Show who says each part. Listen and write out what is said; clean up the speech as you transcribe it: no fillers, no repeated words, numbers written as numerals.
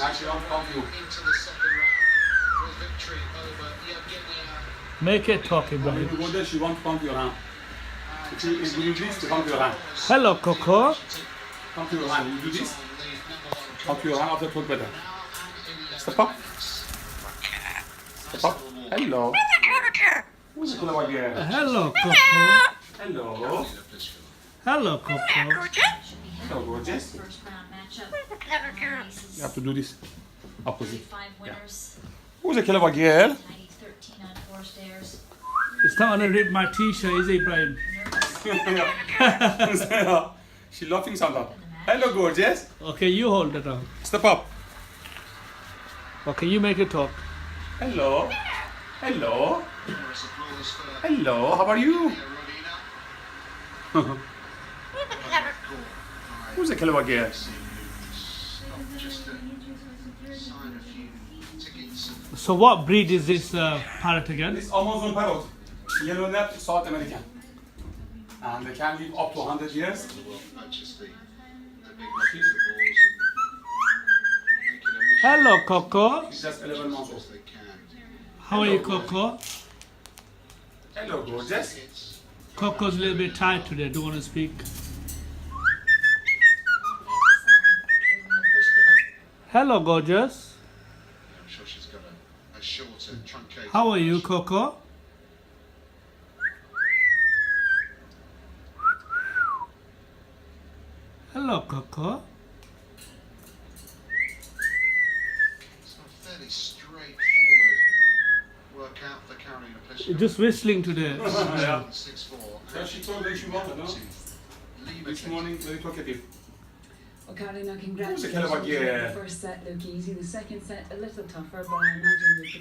Speaker 1: Actually, I'll come to you.
Speaker 2: Make it talk,
Speaker 1: When
Speaker 2: Ibrahim.
Speaker 1: you go there, she wants to come to your hand. If you do this, to come to your hand.
Speaker 2: Hello, Coco.
Speaker 1: Come to your hand. You do this. Come to your hand after talk better. Step up. Step up. Hello. Who's the clever girl?
Speaker 2: Hello, Coco.
Speaker 1: Hello.
Speaker 2: Hello, Coco.
Speaker 1: Hello, gorgeous. You have to do this. Opposite. Yeah. Who's the clever girl?
Speaker 2: It's not gonna rip my t-shirt, is it, Ibrahim?
Speaker 1: She's laughing sometimes. Hello, gorgeous.
Speaker 2: Okay, you hold it on.
Speaker 1: Step up.
Speaker 2: Okay, you make it talk.
Speaker 1: Hello. Hello. Hello. How are you? Who's the clever girl?
Speaker 2: So what breed is this parrot again?
Speaker 1: This Amazon parrot. Yellow Nept, South American. And they can live up to 100 years.
Speaker 2: Hello, Coco.
Speaker 1: She's just 11 months old.
Speaker 2: How are you, Coco?
Speaker 1: Hello, gorgeous.
Speaker 2: Coco's a little bit tired today. Don't want to speak. Hello, gorgeous.
Speaker 3: I'm sure she's got a shorter, truncated.
Speaker 2: How are you, Coco? Hello, Coco.
Speaker 3: It's a fairly straightforward workout for carrying a fish.
Speaker 2: You're just whistling today.
Speaker 1: Yeah.
Speaker 3: 6'4".
Speaker 1: Yeah, she told me she wanted, no? This morning, very talkative.
Speaker 4: Well, Carolina,
Speaker 1: Who's the clever
Speaker 4: congratulations.
Speaker 1: girl?
Speaker 4: The first set looked easy, the second set a little tougher, but I imagine you're pretty